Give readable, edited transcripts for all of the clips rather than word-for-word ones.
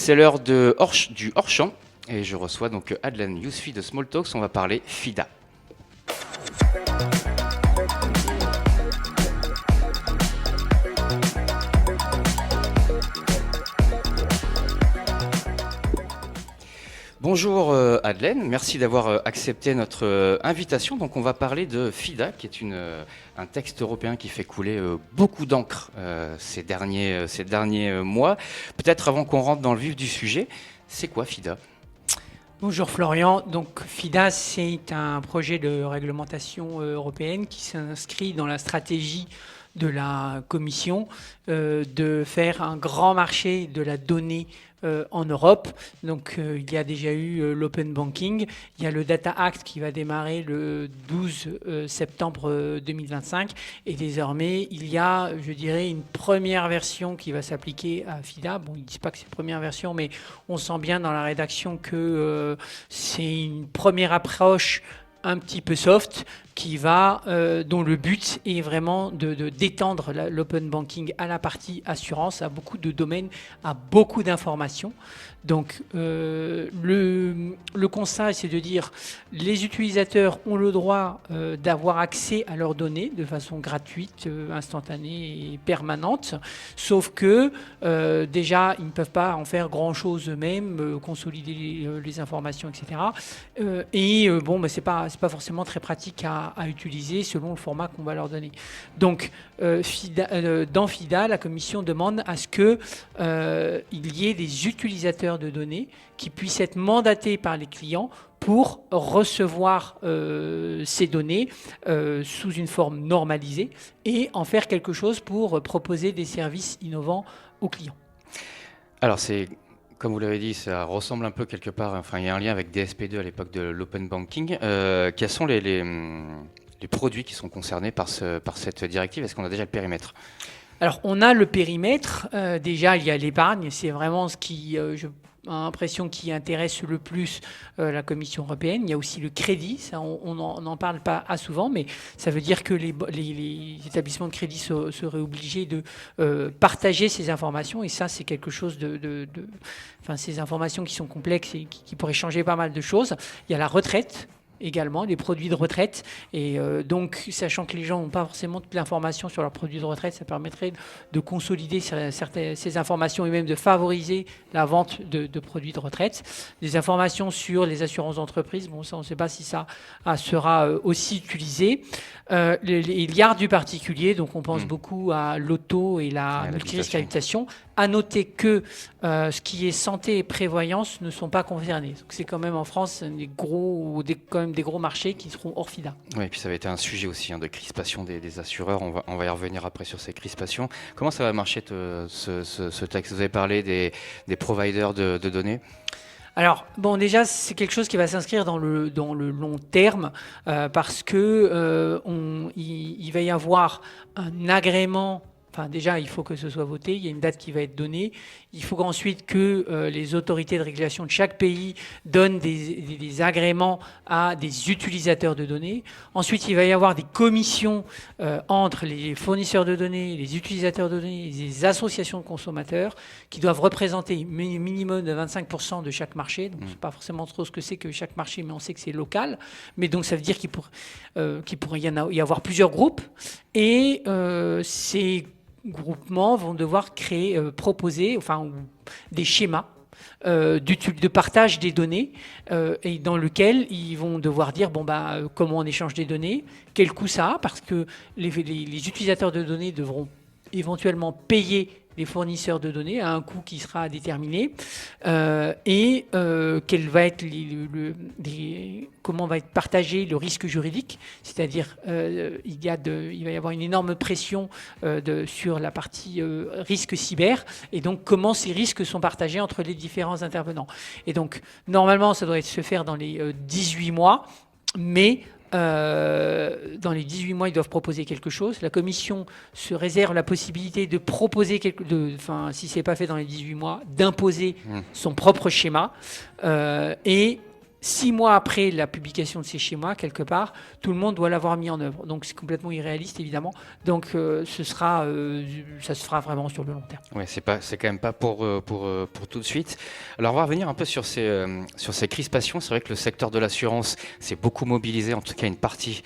C'est l'heure du hors-champ et je reçois donc Adlène Yousfi de Small Talks. On va parler FIDA. Bonjour Adlène, merci d'avoir accepté notre invitation. Donc on va parler de FIDA, qui est un texte européen qui fait couler beaucoup d'encre ces derniers mois. Peut-être avant qu'on rentre dans le vif du sujet, c'est quoi FIDA ? Bonjour Florian, donc FIDA c'est un projet de réglementation européenne qui s'inscrit dans la stratégie de la Commission de faire un grand marché de la donnée en Europe. Donc il y a déjà eu l'Open Banking, il y a le Data Act qui va démarrer le 12 septembre 2025 et désormais il y a, je dirais, une première version qui va s'appliquer à FIDA. Bon, ils ne disent pas que c'est une première version, mais on sent bien dans la rédaction que c'est une première approche un petit peu soft dont le but est vraiment d'étendre l'open banking à la partie assurance, à beaucoup de domaines, à beaucoup d'informations. Donc le constat, c'est de dire les utilisateurs ont le droit d'avoir accès à leurs données de façon gratuite, instantanée et permanente, sauf que déjà, ils ne peuvent pas en faire grand-chose eux-mêmes, consolider les informations, etc. C'est pas forcément très pratique à utiliser selon le format qu'on va leur donner. Donc, dans FIDA, la Commission demande à ce qu'il y ait des utilisateurs de données qui puissent être mandatés par les clients pour recevoir ces données sous une forme normalisée et en faire quelque chose pour proposer des services innovants aux clients. Alors comme vous l'avez dit, ça ressemble un peu quelque part, enfin il y a un lien avec DSP2 à l'époque de l'Open Banking. Quels sont les produits qui sont concernés par cette directive? Est-ce qu'on a déjà le périmètre? Alors on a le périmètre, déjà il y a l'épargne, c'est vraiment ce qui, j'ai l'impression, qui intéresse le plus la Commission européenne. Il y a aussi le crédit, ça, on n'en parle pas souvent, mais ça veut dire que les établissements de crédit seraient obligés de partager ces informations, et ça c'est quelque chose ces informations qui sont complexes et qui pourraient changer pas mal de choses. Il y a la retraite également, des produits de retraite. Et donc, sachant que les gens n'ont pas forcément toute l'information sur leurs produits de retraite, ça permettrait de consolider ces informations et même de favoriser la vente de produits de retraite. Des informations sur les assurances d'entreprise, bon, ça, on ne sait pas si ça sera aussi utilisé. Il y a du particulier, donc on pense beaucoup à l'auto et la multirisque habitation. À noter que ce qui est santé et prévoyance ne sont pas concernés. Donc c'est quand même en France quand même des gros marchés qui seront hors FIDA. Oui, et puis ça va être un sujet aussi de crispation des assureurs. On va y revenir après sur ces crispations. Comment ça va marcher ce texte? Vous avez parlé des providers de données. Alors, bon, déjà, c'est quelque chose qui va s'inscrire dans le long terme parce que il va y avoir un agrément. Enfin, déjà, il faut que ce soit voté. Il y a une date qui va être donnée. Il faut ensuite que les autorités de régulation de chaque pays donnent des agréments à des utilisateurs de données. Ensuite, il va y avoir des commissions entre les fournisseurs de données, les utilisateurs de données et les associations de consommateurs qui doivent représenter minimum de 25% de chaque marché. Donc, je ne sais pas forcément trop ce que c'est que chaque marché, mais on sait que c'est local. Mais donc, ça veut dire qu'il pourrait y avoir plusieurs groupes. Et ces groupements vont devoir proposer des schémas de partage des données et dans lequel ils vont devoir dire comment on échange des données, quel coût ça a, parce que les utilisateurs de données devront éventuellement payer les fournisseurs de données à un coût qui sera déterminé quel va être comment va être partagé le risque juridique, c'est-à-dire il va y avoir une énorme pression sur la partie risque cyber et donc comment ces risques sont partagés entre les différents intervenants. Et donc normalement ça doit se faire dans les 18 mois, mais dans les 18 mois, ils doivent proposer quelque chose. La Commission se réserve la possibilité de proposer, si ce n'est pas fait dans les 18 mois, d'imposer son propre schéma. Et 6 mois après la publication de ces schémas, quelque part, tout le monde doit l'avoir mis en œuvre. Donc c'est complètement irréaliste, évidemment. Donc ça se fera vraiment sur le long terme. Ouais, c'est quand même pas pour tout de suite. Alors on va revenir un peu sur ces crispations. C'est vrai que le secteur de l'assurance s'est beaucoup mobilisé, en tout cas une partie,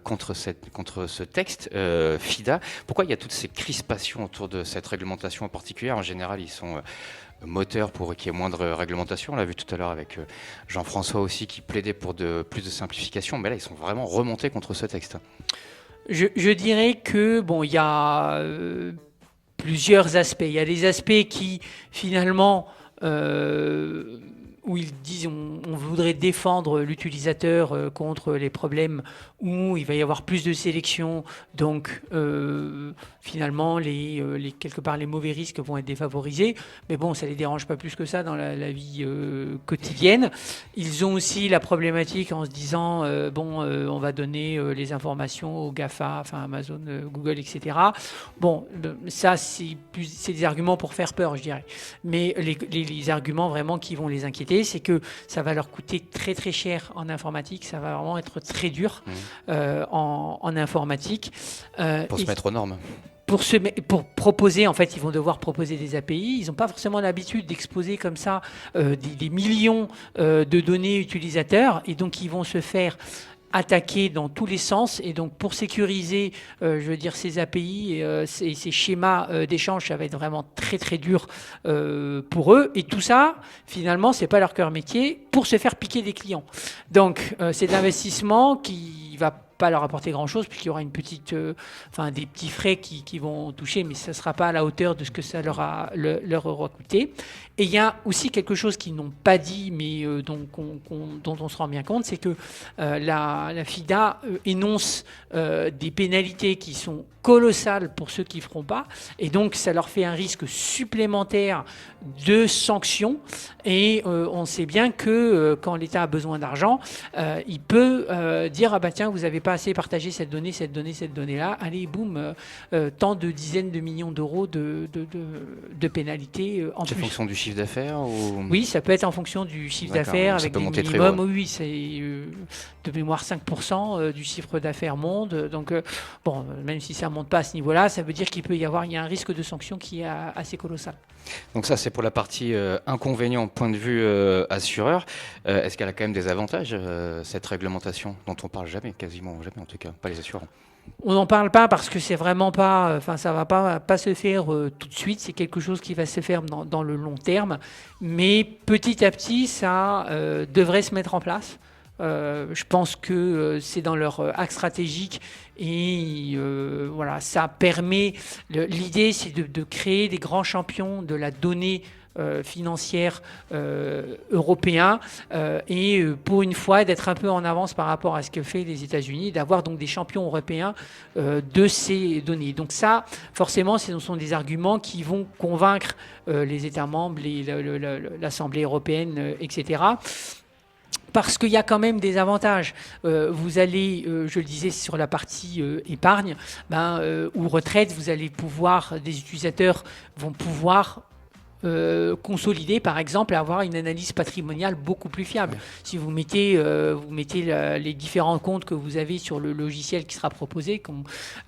contre ce texte FIDA. Pourquoi il y a toutes ces crispations autour de cette réglementation en particulier? En général, ils sont moteur pour qu'il y ait moins de réglementation. On l'a vu tout à l'heure avec Jean-François aussi qui plaidait pour plus de simplification. Mais là, ils sont vraiment remontés contre ce texte. Je dirais que, bon, il y a plusieurs aspects. Il y a des aspects qui, finalement, où ils disent on voudrait défendre l'utilisateur contre les problèmes où il va y avoir plus de sélection, donc finalement quelque part les mauvais risques vont être défavorisés, mais bon, ça les dérange pas plus que ça dans la vie quotidienne. Ils ont aussi la problématique en se disant on va donner les informations aux GAFA, enfin Amazon, Google, etc. Bon, ça c'est des arguments pour faire peur, je dirais, mais les arguments vraiment qui vont les inquiéter, c'est que ça va leur coûter très très cher en informatique, ça va vraiment être très dur en informatique. Pour se mettre aux normes. Pour proposer, en fait, ils vont devoir proposer des API. Ils n'ont pas forcément l'habitude d'exposer comme ça des millions de données utilisateurs, et donc ils vont se faire attaquer dans tous les sens. Et donc pour sécuriser ces API et ces schémas d'échange, ça va être vraiment très très dur pour eux, et tout ça finalement c'est pas leur cœur métier pour se faire piquer des clients. Donc c'est l'investissement qui va pas leur apporter grand chose, puisqu'il y aura des petits frais qui vont toucher, mais ça ne sera pas à la hauteur de ce que ça leur aura coûté. Et il y a aussi quelque chose qu'ils n'ont pas dit, mais dont on se rend bien compte, c'est que la FIDA énonce des pénalités qui sont colossales pour ceux qui ne feront pas, et donc ça leur fait un risque supplémentaire de sanctions. Et on sait bien que quand l'État a besoin d'argent, il peut dire ah bah tiens, vous n'avez pas assez partagé cette donnée-là, allez boum, tant de dizaines de millions d'euros de pénalités en plus. C'est en fonction du chiffre d'affaires ou... Oui, ça peut être en fonction du chiffre d'affaires avec des minimums. Oui, c'est de mémoire 5% du chiffre d'affaires monte. Donc même si ça ne monte pas à ce niveau-là, ça veut dire qu'il y a un risque de sanction qui est assez colossal. Donc ça, c'est pour la partie inconvénient, point de vue assureur. Est-ce qu'elle a quand même des avantages, cette réglementation, dont on parle jamais, quasiment jamais en tout cas, pas les assurants? On n'en parle pas parce que c'est vraiment pas, ça va pas se faire tout de suite. C'est quelque chose qui va se faire dans le long terme, mais petit à petit, ça devrait se mettre en place. Je pense que c'est dans leur axe stratégique, et voilà, ça permet. L'idée, c'est de créer des grands champions de la donnée financière européen, et pour une fois d'être un peu en avance par rapport à ce que fait les États-Unis, d'avoir donc des champions européens de ces données. Donc ça, forcément, ce sont des arguments qui vont convaincre les États membres, l'Assemblée européenne, etc. Parce qu'il y a quand même des avantages. Vous allez, je le disais, sur la partie épargne ou retraite, des utilisateurs vont pouvoir consolider, par exemple, et avoir une analyse patrimoniale beaucoup plus fiable. Si vous mettez les différents comptes que vous avez sur le logiciel qui sera proposé,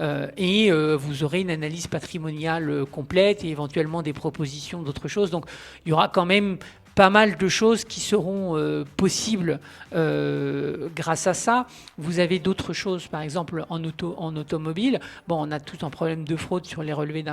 vous aurez une analyse patrimoniale complète et éventuellement des propositions d'autres choses. Donc, il y aura quand même pas mal de choses qui seront possibles grâce à ça. Vous avez d'autres choses, par exemple en automobile. Bon, on a tout un problème de fraude sur les relevés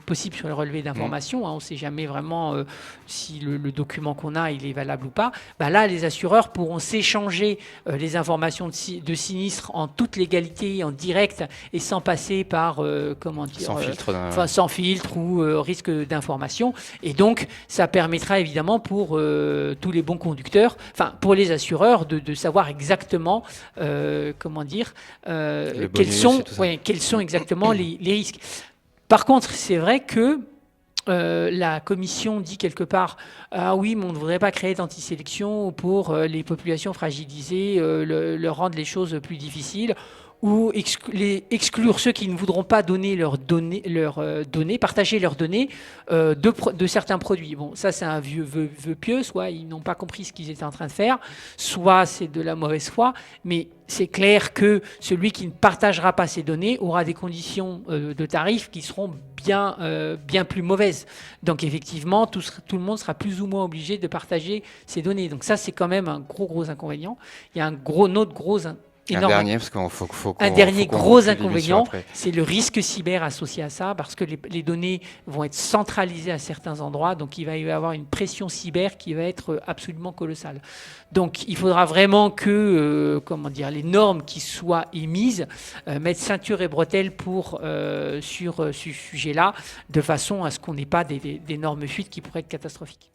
possible sur les relevés d'informations. On ne sait jamais vraiment si le document qu'on a il est valable ou pas. Là, les assureurs pourront s'échanger les informations de sinistres en toute légalité, en direct, et sans passer par sans filtre ou risque d'information. Et donc, ça permettra évidemment pour tous les bons conducteurs, pour les assureurs, de savoir exactement quels sont exactement les risques. Par contre, c'est vrai que la Commission dit quelque part ah oui, mais on ne voudrait pas créer d'antisélection pour les populations fragilisées, leur rendre les choses plus difficiles. ou exclure ceux qui ne voudront pas donner partager leurs données de certains produits. Bon, ça c'est un vieux vœu pieux, soit ils n'ont pas compris ce qu'ils étaient en train de faire, soit c'est de la mauvaise foi, mais c'est clair que celui qui ne partagera pas ses données aura des conditions de tarifs qui seront bien plus mauvaises. Donc effectivement, tout le monde sera plus ou moins obligé de partager ses données. Donc ça, c'est quand même un gros inconvénient. Il y a un autre gros énorme. Un dernier, parce qu'on faut Un dernier gros inconvénient, après. c'est le risque cyber associé à ça, parce que les données vont être centralisées à certains endroits, donc il va y avoir une pression cyber qui va être absolument colossale. Donc il faudra vraiment que les normes qui soient émises mettent ceinture et bretelles sur ce sujet-là, de façon à ce qu'on n'ait pas d'énormes fuites qui pourraient être catastrophiques.